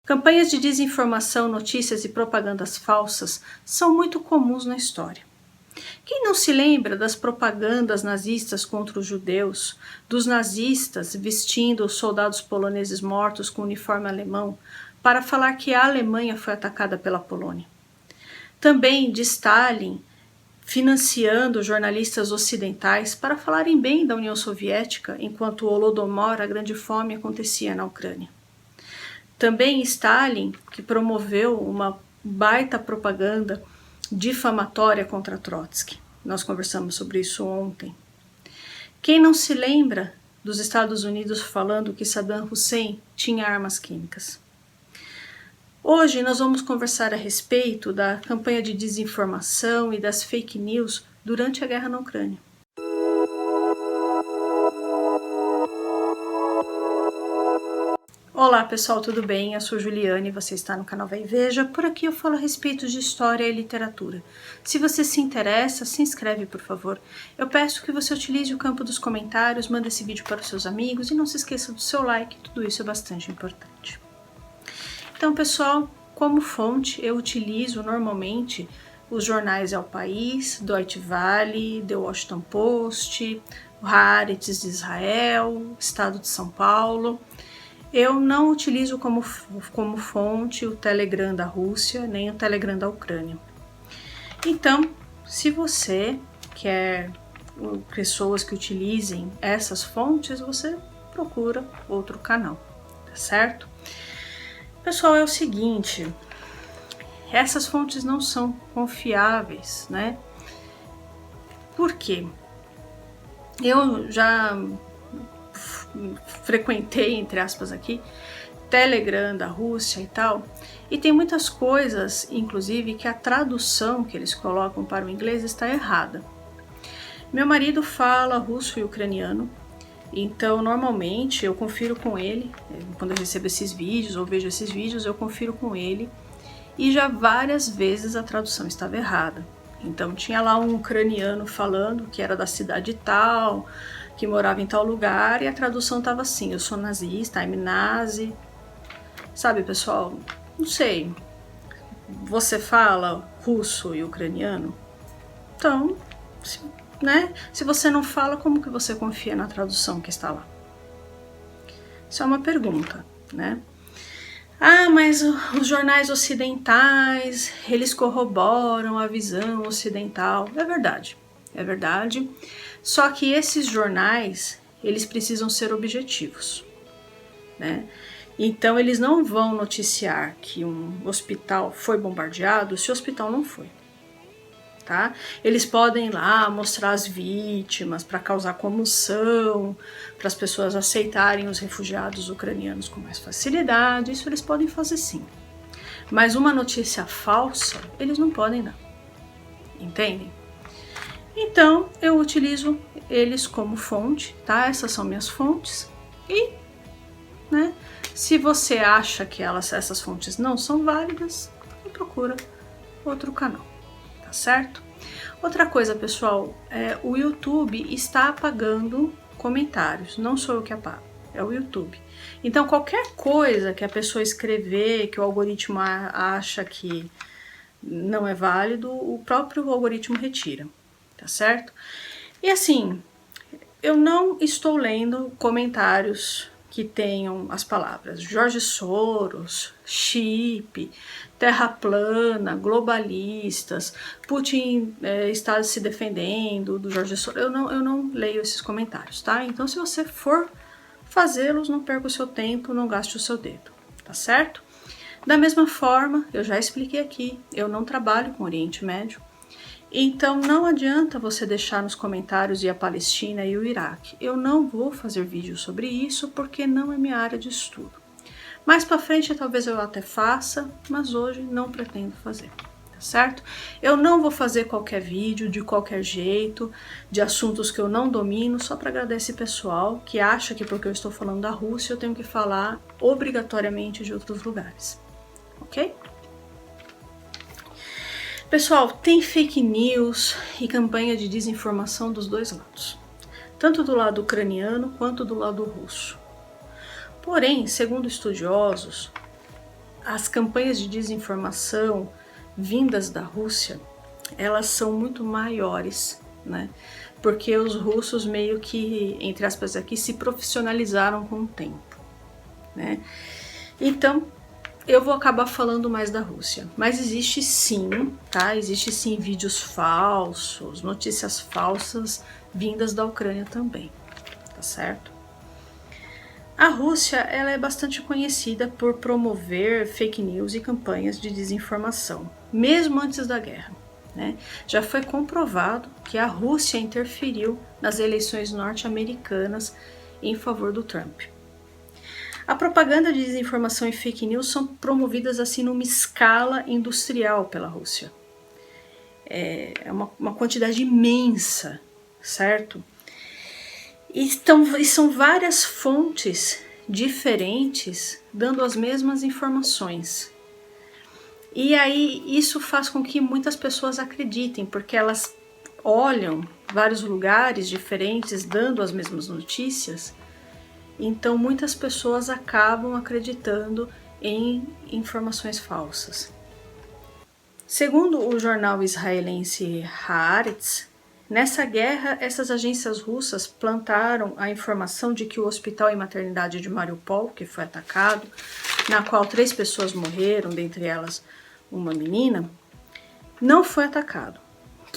Campanhas de desinformação, notícias e propagandas falsas são muito comuns na história. Quem não se lembra das propagandas nazistas contra os judeus, dos nazistas vestindo os soldados poloneses mortos com uniforme alemão para falar que a Alemanha foi atacada pela Polônia? Também de Stalin financiando jornalistas ocidentais para falarem bem da União Soviética enquanto o Holodomor, a Grande Fome, acontecia na Ucrânia. Também Stalin, que promoveu uma baita propaganda difamatória contra Trotsky. Nós conversamos sobre isso ontem. Quem não se lembra dos Estados Unidos falando que Saddam Hussein tinha armas químicas? Hoje nós vamos conversar a respeito da campanha de desinformação e das fake news durante a guerra na Ucrânia. Olá pessoal, tudo bem? Eu sou Juliane, você está no canal Vai e Veja. Por aqui eu falo a respeito de história e literatura. Se você se interessa, se inscreve por favor. Eu peço que você utilize o campo dos comentários, mande esse vídeo para os seus amigos e não se esqueça do seu like, tudo isso é bastante importante. Então pessoal, como fonte eu utilizo normalmente os jornais El País, Deutsche Welle, The Washington Post, o Haaretz de Israel, Estado de São Paulo. Eu não utilizo como fonte o Telegram da Rússia, nem o Telegram da Ucrânia. Então, se você quer pessoas que utilizem essas fontes, você procura outro canal, tá certo? Pessoal, é o seguinte, essas fontes não são confiáveis, né? Por quê? Eu já frequentei, entre aspas aqui, Telegram da Rússia e tal, e tem muitas coisas, inclusive, que a tradução que eles colocam para o inglês está errada. Meu marido fala russo e ucraniano, então normalmente eu confiro com ele, quando eu recebo esses vídeos ou vejo esses vídeos, eu confiro com ele, e já várias vezes a tradução estava errada. Então tinha lá um ucraniano falando que era da cidade tal, que morava em tal lugar, e a tradução estava assim: eu sou nazista, I'm nazi. Sabe, pessoal, não sei, você fala russo e ucraniano? Então, se você não fala, como que você confia na tradução que está lá? Isso é uma pergunta, né? Ah, mas os jornais ocidentais, eles corroboram a visão ocidental. É verdade. Só que esses jornais, eles precisam ser objetivos, né? Então, eles não vão noticiar que um hospital foi bombardeado se o hospital não foi, tá? Eles podem ir lá mostrar as vítimas para causar comoção, para as pessoas aceitarem os refugiados ucranianos com mais facilidade, isso eles podem fazer sim. Mas uma notícia falsa, eles não podem dar, entendem? Então, eu utilizo eles como fonte, tá? Essas são minhas fontes. E, né, se você acha que essas fontes não são válidas, procura outro canal, tá certo? Outra coisa, pessoal, o YouTube está apagando comentários. Não sou eu que apago, é o YouTube. Então, qualquer coisa que a pessoa escrever, que o algoritmo acha que não é válido, o próprio algoritmo retira. Tá certo? E assim, eu não estou lendo comentários que tenham as palavras Jorge Soros, chip, terra plana, globalistas, Putin está se defendendo do Jorge Soros. Eu não leio esses comentários, tá? Então, se você for fazê-los, não perca o seu tempo, não gaste o seu dedo, tá certo? Da mesma forma, eu já expliquei aqui, eu não trabalho com Oriente Médio. Então não adianta você deixar nos comentários a Palestina e o Iraque. Eu não vou fazer vídeo sobre isso porque não é minha área de estudo. Mais para frente talvez eu até faça, mas hoje não pretendo fazer, tá certo? Eu não vou fazer qualquer vídeo de qualquer jeito, de assuntos que eu não domino, só para agradar esse pessoal que acha que porque eu estou falando da Rússia eu tenho que falar obrigatoriamente de outros lugares, ok? Pessoal, tem fake news e campanha de desinformação dos dois lados, tanto do lado ucraniano quanto do lado russo. Porém, segundo estudiosos, as campanhas de desinformação vindas da Rússia, elas são muito maiores, né? Porque os russos meio que, entre aspas aqui, se profissionalizaram com o tempo, né? Então, eu vou acabar falando mais da Rússia, mas existe sim, tá? Existe sim vídeos falsos, notícias falsas vindas da Ucrânia também, tá certo? A Rússia, ela é bastante conhecida por promover fake news e campanhas de desinformação, mesmo antes da guerra, né? Já foi comprovado que a Rússia interferiu nas eleições norte-americanas em favor do Trump. A propaganda de desinformação e fake news são promovidas assim numa escala industrial pela Rússia. É uma quantidade imensa, certo? E são várias fontes diferentes dando as mesmas informações. E aí isso faz com que muitas pessoas acreditem, porque elas olham vários lugares diferentes dando as mesmas notícias. Então muitas pessoas acabam acreditando em informações falsas. Segundo o jornal israelense Haaretz, nessa guerra, essas agências russas plantaram a informação de que o hospital e maternidade de Mariupol, que foi atacado, na qual 3 pessoas morreram, dentre elas uma menina, não foi atacado.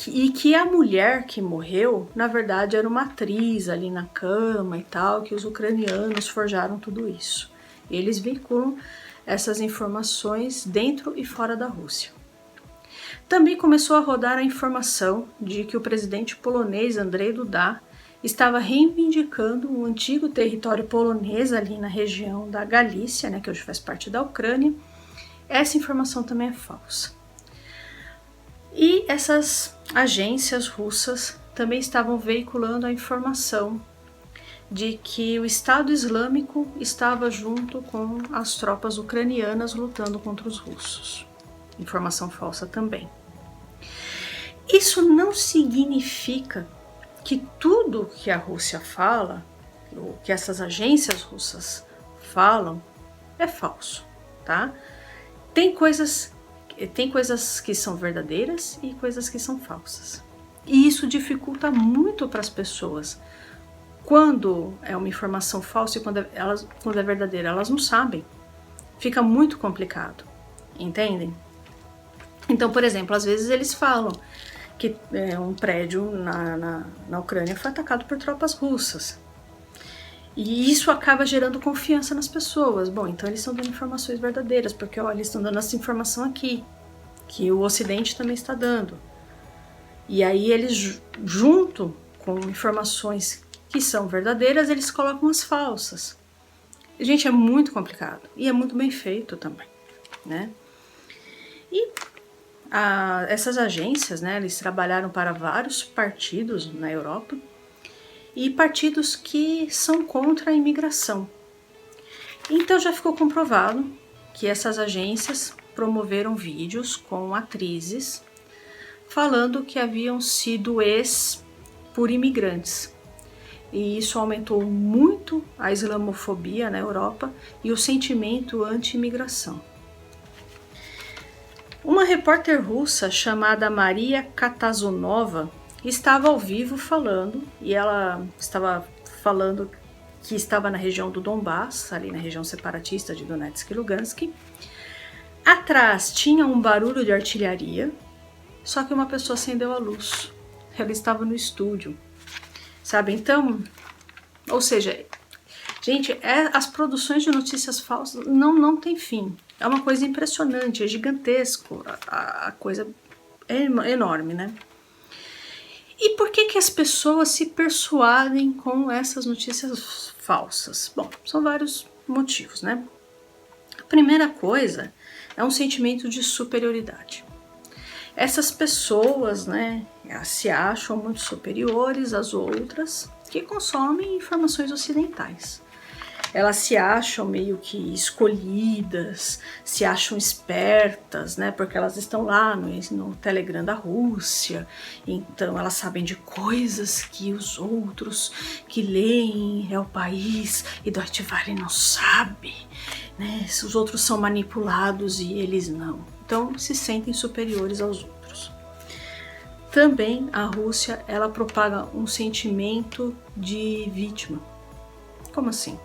E que a mulher que morreu, na verdade, era uma atriz ali na cama e tal, que os ucranianos forjaram tudo isso. Eles veiculam essas informações dentro e fora da Rússia. Também começou a rodar a informação de que o presidente polonês Andrzej Duda estava reivindicando um antigo território polonês ali na região da Galícia, né, que hoje faz parte da Ucrânia. Essa informação também é falsa. E essas agências russas também estavam veiculando a informação de que o Estado Islâmico estava junto com as tropas ucranianas lutando contra os russos. Informação falsa também. Isso não significa que tudo que a Rússia fala, ou que essas agências russas falam, é falso, tá? Tem coisas que são verdadeiras e coisas que são falsas. E isso dificulta muito para as pessoas. Quando é uma informação falsa e quando é verdadeira, elas não sabem. Fica muito complicado, entendem? Então, por exemplo, às vezes eles falam que um prédio na Ucrânia foi atacado por tropas russas. E isso acaba gerando confiança nas pessoas. Bom, então eles estão dando informações verdadeiras, porque olha, eles estão dando essa informação aqui, que o Ocidente também está dando. E aí eles, junto com informações que são verdadeiras, eles colocam as falsas. Gente, é muito complicado. E é muito bem feito também, né? E essas agências, né, eles trabalharam para vários partidos na Europa e partidos que são contra a imigração. Então já ficou comprovado que essas agências promoveram vídeos com atrizes falando que haviam sido por imigrantes. E isso aumentou muito a islamofobia na Europa e o sentimento anti-imigração. Uma repórter russa chamada Maria Katazonova estava ao vivo falando, e ela estava falando que estava na região do Donbass, ali na região separatista de Donetsk e Lugansk. Atrás tinha um barulho de artilharia, só que uma pessoa acendeu a luz. Ela estava no estúdio, sabe? Então, ou seja, gente, as produções de notícias falsas não tem fim. É uma coisa impressionante, é gigantesco, a coisa é enorme, né? E por que as pessoas se persuadem com essas notícias falsas? Bom, são vários motivos, né? A primeira coisa é um sentimento de superioridade. Essas pessoas, né, se acham muito superiores às outras que consomem informações ocidentais. Elas se acham meio que escolhidas, se acham espertas, né? Porque elas estão lá no Telegram da Rússia, então elas sabem de coisas que os outros que leem é o país e Deutsche Welle não sabe, né, os outros são manipulados e eles não. Então se sentem superiores aos outros. Também a Rússia, ela propaga um sentimento de vítima. Como assim?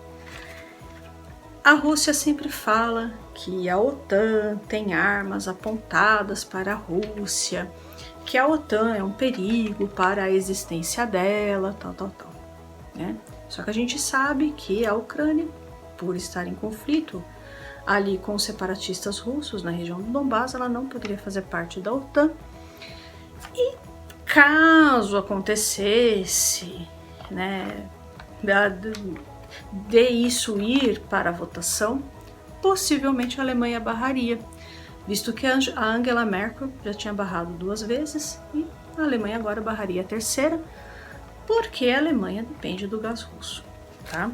A Rússia sempre fala que a OTAN tem armas apontadas para a Rússia, que a OTAN é um perigo para a existência dela, tal, né? Só que a gente sabe que a Ucrânia, por estar em conflito ali com os separatistas russos na região do Donbás, ela não poderia fazer parte da OTAN. E caso acontecesse, né, de isso ir para a votação, possivelmente a Alemanha barraria, visto que a Angela Merkel já tinha barrado 2 vezes e a Alemanha agora barraria a 3ª, porque a Alemanha depende do gás russo, tá?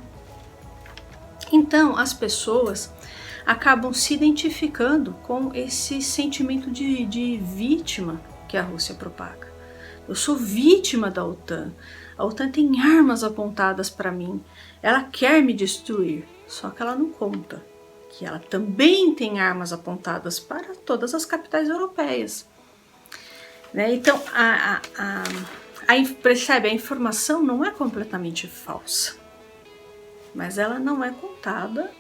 Então as pessoas acabam se identificando com esse sentimento de vítima que a Rússia propaga. Eu sou vítima da OTAN. A OTAN tem armas apontadas para mim. Ela quer me destruir. Só que ela não conta que ela também tem armas apontadas para todas as capitais europeias. Né? Então, percebe, a informação não é completamente falsa, mas ela não é contada,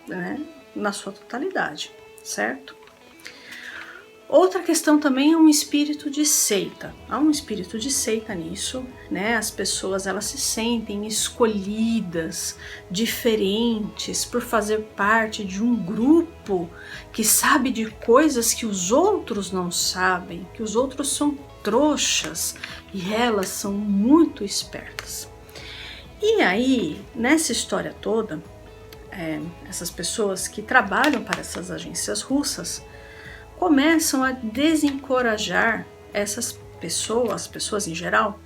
né, na sua totalidade, certo? Outra questão também é um espírito de seita. Há um espírito de seita nisso, né? As pessoas, elas se sentem escolhidas, diferentes, por fazer parte de um grupo que sabe de coisas que os outros não sabem, que os outros são trouxas e elas são muito espertas. E aí, nessa história toda, essas pessoas que trabalham para essas agências russas começam a desencorajar essas pessoas, as pessoas em geral,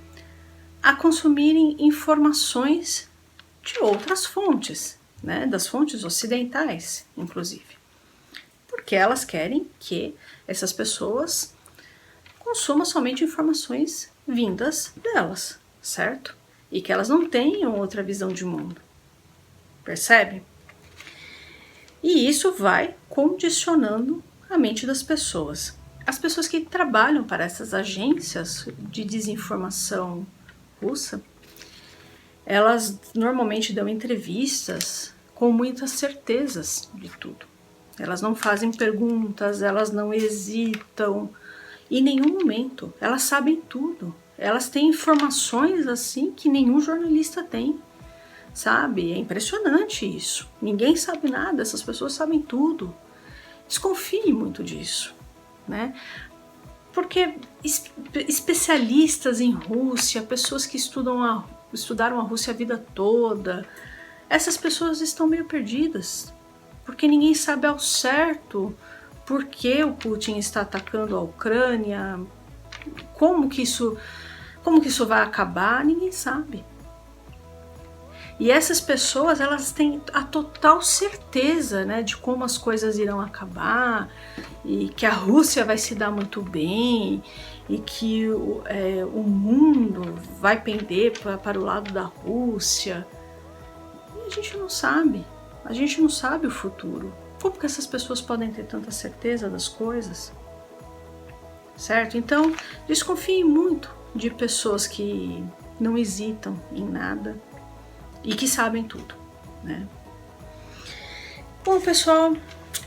a consumirem informações de outras fontes, né, das fontes ocidentais, inclusive. Porque elas querem que essas pessoas consumam somente informações vindas delas, certo? E que elas não tenham outra visão de mundo. Percebe? E isso vai condicionando a mente das pessoas. As pessoas que trabalham para essas agências de desinformação russa, elas normalmente dão entrevistas com muitas certezas de tudo. Elas não fazem perguntas, elas não hesitam em nenhum momento. Elas sabem tudo. Elas têm informações assim que nenhum jornalista tem, sabe? É impressionante isso. Ninguém sabe nada, essas pessoas sabem tudo. Desconfie muito disso, né? Porque especialistas em Rússia, pessoas que estudaram a Rússia a vida toda, essas pessoas estão meio perdidas, porque ninguém sabe ao certo por que o Putin está atacando a Ucrânia, como que isso vai acabar, ninguém sabe. E essas pessoas, elas têm a total certeza, né, de como as coisas irão acabar e que a Rússia vai se dar muito bem e que o mundo vai pender para o lado da Rússia. E a gente não sabe o futuro. Como que essas pessoas podem ter tanta certeza das coisas? Certo? Então, desconfiem muito de pessoas que não hesitam em nada e que sabem tudo, né? Bom, pessoal,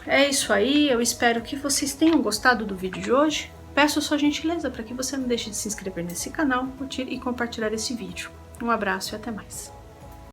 é isso aí. Eu espero que vocês tenham gostado do vídeo de hoje. Peço a sua gentileza para que você não deixe de se inscrever nesse canal, curtir e compartilhar esse vídeo. Um abraço e até mais.